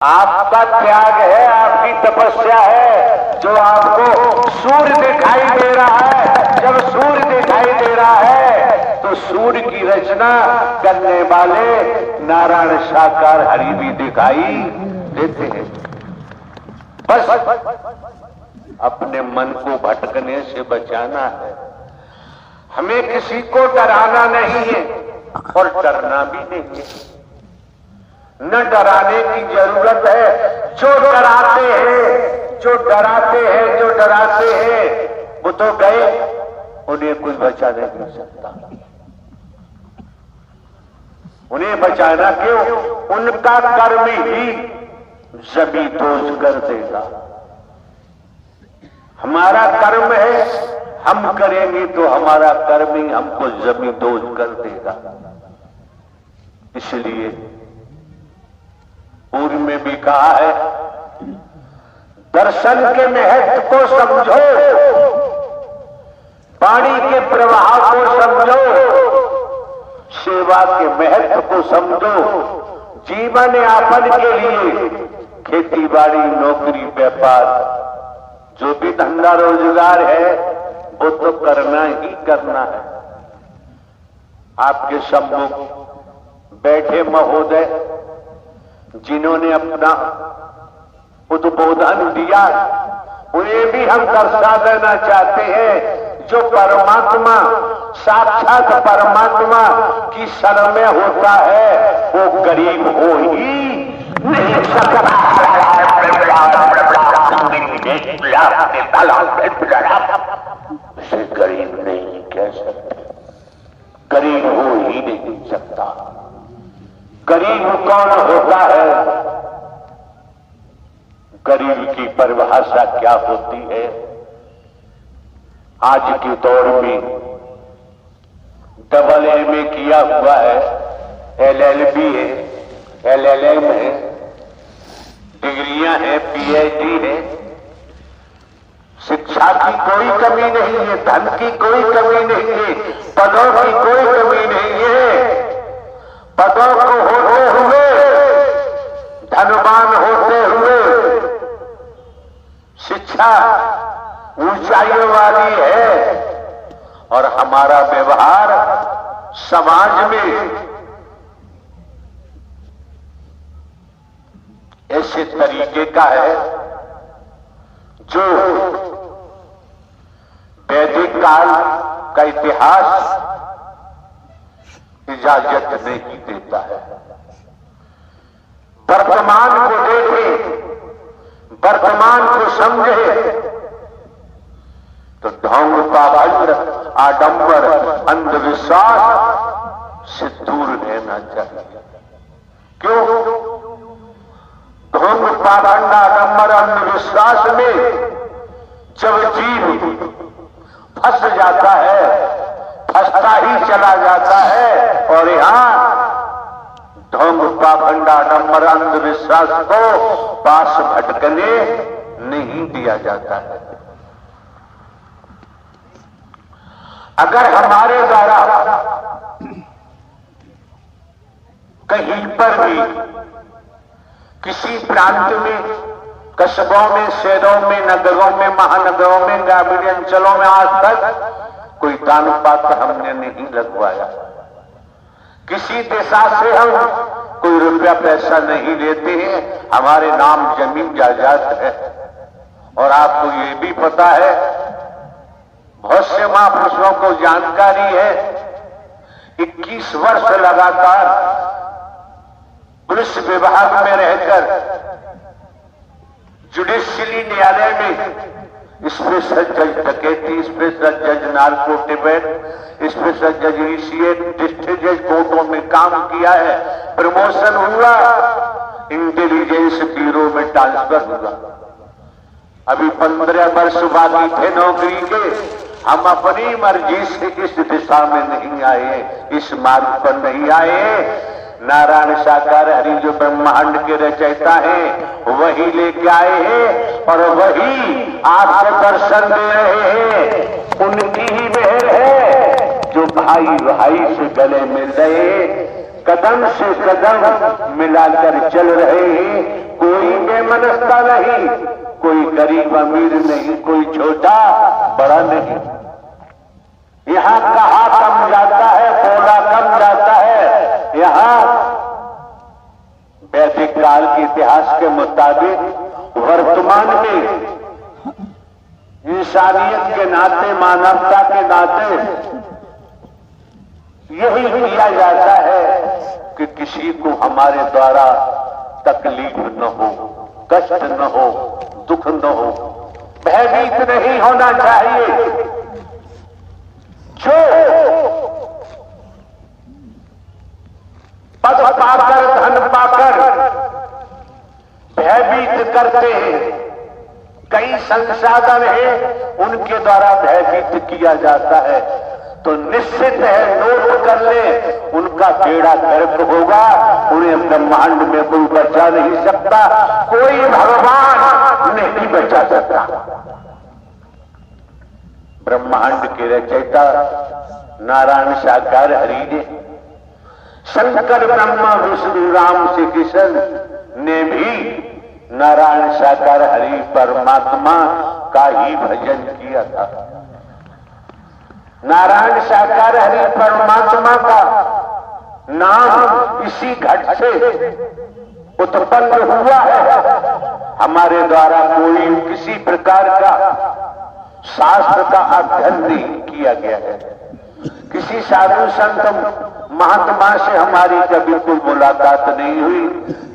आपका त्याग है, आपकी तपस्या है जो आपको सूर्य दिखाई दे रहा है। जब सूर्य दिखाई दे रहा है तो सूर्य की रचना करने वाले नारायण साकार हरि भी दिखाई देते हैं। बस अपने मन को भटकने से बचाना है। हमें किसी को डराना नहीं है और डरना भी नहीं है। न डराने की जरूरत है। जो डराते हैं, जो डराते हैं वो तो गए, उन्हें कोई बचा नहीं सकता। उन्हें बचाना क्यों? उनका कर्म ही जमी दोष कर देगा। हमारा कर्म है, हम करेंगे तो हमारा कर्म ही हमको जमी दोष कर देगा। इसलिए पूर्व में भी कहा है, दर्शन के महत्व को समझो, पानी के प्रवाह को समझो, सेवा के महत्व को समझो। जीवन यापन के लिए खेती बाड़ी, नौकरी, व्यापार, जो भी धंधा रोजगार है वो तो करना ही करना है। आपके सम्मुख बैठे महोदय जिन्होंने अपना उद्बोधन दिया, उन्हें भी हम दर्शा देना चाहते हैं। जो परमात्मा, साक्षात परमात्मा की शरण में होता है वो गरीब हो ही नहीं सकता। उसे गरीब नहीं कह सकते, गरीब हो ही नहीं सकता। गरीब कौन होता है? गरीब की परिभाषा क्या होती है? आज के दौर में डबल एमए किया हुआ है, एलएलबी है, एलएलएम है, डिग्रियां हैं, पीएचडी है। शिक्षा की कोई कमी नहीं है, धन की कोई कमी नहीं है, पदों की कोई कमी नहीं है। पदों को होते हुए, धनवान होते हुए शिक्षा ऊंचाइयों वाली है और हमारा व्यवहार समाज में ऐसे तरीके का है जो वैदिक काल का इतिहास इजाजत नहीं देता है। वर्तमान को देखे, वर्तमान को समझे तो ढोंग, पाखंड, आडंबर, अंधविश्वास से दूर रहना चाहिए। क्यों? ढोंग, पाखंड, आडंबर, अंधविश्वास में जब जीव फंस जाता है, फंसता ही चला जाता है और यहां ढोंग, पाखंड, आडंबर, अंधविश्वास को पास भटकने नहीं दिया जाता है। अगर हमारे द्वारा कहीं पर भी किसी प्रांत में, कस्बों में, शहरों में, नगरों में, महानगरों में, ग्रामीण अंचलों में आज तक कोई दान पात्र हमने नहीं लगवाया। किसी दिशा से हम कोई रुपया पैसा नहीं लेते हैं। हमारे नाम जमीन जायदाद है। और आपको ये भी पता है, बहुत से महापुरुषों को जानकारी है, 21 वर्ष लगातार पुलिस विभाग में रहकर जुडिशियली न्यायालय में स्पेशल जज डकैती, स्पेशल जज नार्को टिबेट, स्पेशल जज ईसीएट, डिस्ट्रिक्ट जज कोर्टों में काम किया है। प्रमोशन हुआ, इंटेलिजेंस ब्यूरो में ट्रांसफर हुआ। अभी 15 वर्ष बाकी थे नौकरी के। हम अपनी मर्जी से इस दिशा में नहीं आए, इस मार्ग पर नहीं आए। नारायण साकार हरि जो ब्रह्मांड के रचयिता हैं वही लेके आए हैं और वही आपको दर्शन दे रहे हैं। उनकी ही मेहर है जो भाई भाई से गले मिल रहे, कदम से कदम मिलाकर चल रहे हैं। कोई बेमनस्ता नहीं, कोई गरीब अमीर नहीं, कोई छोटा बड़ा नहीं। यहां कहा कम जाता है, बोला कम जाता है। यहां वैदिक काल के इतिहास के मुताबिक वर्तमान में इंसानियत के नाते, मानवता के नाते यही किया जाता है कि किसी को हमारे द्वारा तकलीफ न हो, कष्ट न हो, दुख न हो, भयभीत नहीं होना चाहिए। जो पद पाकर, धन पाकर भयभीत करते हैं, कई संसाधन हैं उनके द्वारा भयभीत किया जाता है, तो निश्चित है, नोट कर ले, उनका बेड़ा गर्क होगा। उन्हें ब्रह्मांड में कोई बचा नहीं सकता, कोई भगवान नहीं बचा सकता। ब्रह्मांड के रचयिता नारायण साकार हरि ने, शंकर ब्रह्मा विष्णु राम श्री कृष्ण ने भी नारायण साकार हरि परमात्मा का ही भजन किया था। नारायण साकार हरि परमात्मा का नाम इसी घट से उत्पन्न हुआ है। हमारे द्वारा कोई किसी प्रकार का शास्त्र का अध्ययन नहीं किया गया है। किसी साधु संत महात्मा से हमारी कभी कोई मुलाकात नहीं हुई।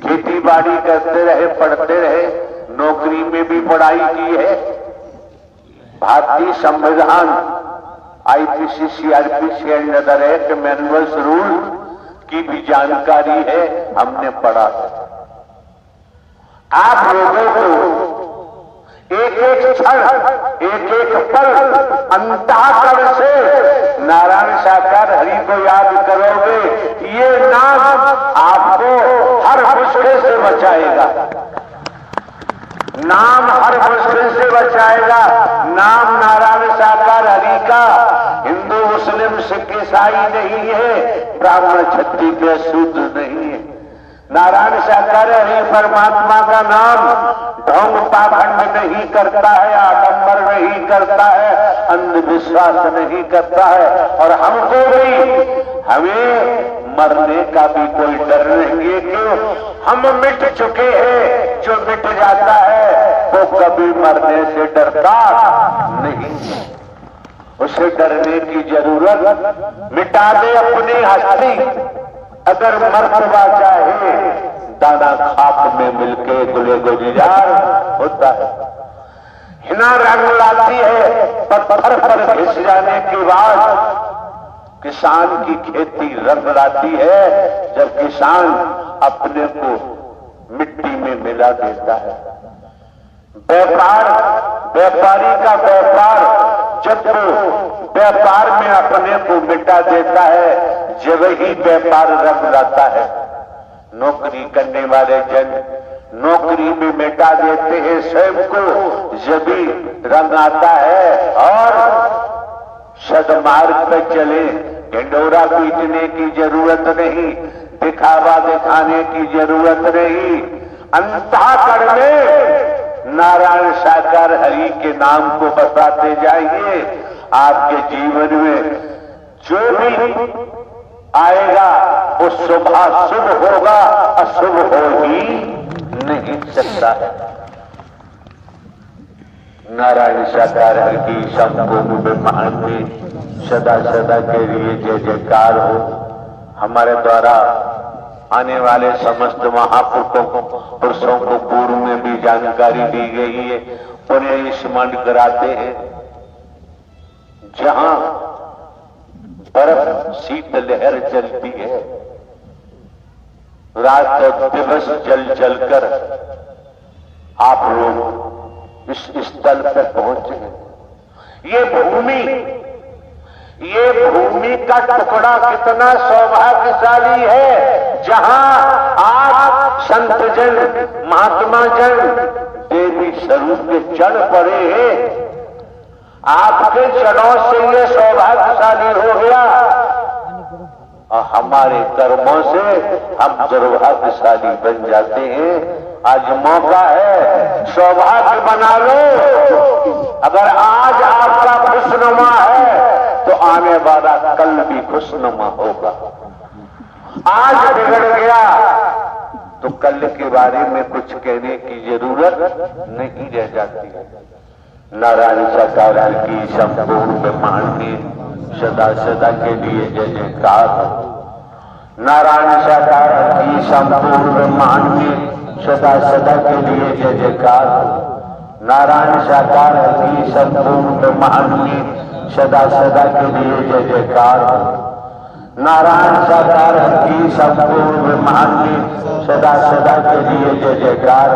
खेती बाड़ी करते रहे, पढ़ते रहे, नौकरी में भी पढ़ाई की है। भारतीय संविधान, IPC, CrPC and other act, manuals, rule की भी जानकारी है, हमने पढ़ा है। आप लोगों को एक एक क्षण, एक एक पल अंतःकरण से नारायण साकार हरि को याद करोगे, ये नाम आपको हर मुश्किल से बचाएगा। नाम हर मुश्किल से बचाएगा। नाम नारायण साकार हरि का हिंदू, मुस्लिम, सिख, ईसाई नहीं है, ब्राह्मण, क्षत्रिय, शूद्र नहीं है। नारायण साकार हरि परमात्मा का नाम ढोंग पाखंड नहीं करता है, आडंबर नहीं करता है, अंधविश्वास नहीं करता है। और हमको भी, हमें मरने का भी कोई डर नहीं है। क्यों? हम मिट चुके हैं। जो मिट जाता है वो कभी मरने से डरता नहीं। उसे डरने की जरूरत, मिटा दे अपनी हस्ती। अगर मरतबा चाहे, दाना खाक में मिलके गुले गुलजार होता है। हिना रंग लाती है, पत्थर पर घिस जाने के बाद किसान की खेती रंग लाती है, जब किसान अपने को मिट्टी में मिला देता है। व्यापार, व्यापारी का व्यापार जब वो व्यापार में अपने को मिटा देता है, जब ही व्यापार रंग लाता है। नौकरी करने वाले जन नौकरी में मिटा देते हैं स्वयं को, जब भी रंग आता है। और सदमार्ग पर चले, ढिंडोरा पीटने की जरूरत नहीं, दिखावा दिखाने की जरूरत नहीं। अंतःकरण में नारायण साकार हरि के नाम को बताते जाइए। आपके जीवन में जो भी आएगा वो शुभ होगा, अशुभ हो ही नहीं सकता है। नारायण साकार हरि की संपूर्ण ब्रह्मांड में सदा सदा के लिए जय जयकार हो। हमारे द्वारा आने वाले समस्त महापुरुषों को पूर्व में भी जानकारी दी गई है, उन्हें स्मरण कराते हैं। जहां बर्फ शीत लहर चलती है, रात और दिवस जल जलकर आप लोग इस स्थल पर पहुंचे। ये भूमि का टुकड़ा कितना सौभाग्यशाली है, जहां आप संतजन, महात्मा जन, देवी स्वरूप के चढ़ पड़े हैं। आपके चरणों से ये सौभाग्यशाली हो गया, और हमारे कर्मों से हम दुर्भाग्यशाली बन जाते हैं। आज मौका है, सौभाग्य बना लो। अगर आज आपका खुशनुमा है तो आने वाला कल भी खुशनुमा होगा। आज बिगड़ गया तो कल के बारे में कुछ कहने की जरूरत नहीं रह जाती। नारायण साकार की संपूर्ण ब्रह्मांड में सदा सदा के लिए जय जयकार। नारायण साकार की संपूर्ण ब्रह्मांड में सदा सदा के लिए जय जयकार। नारायण साकार की संपूर्ण ब्रह्मांड में सदा सदा के लिए जय जयकार। नारायण साकार की संपूर्ण ब्रह्मांड में सदा सदा के लिए जय जयकार।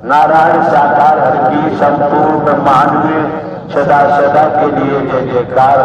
नारायण साकार की संपूर्ण ब्रह्मांड में सदा सदा के लिए जय जयकार।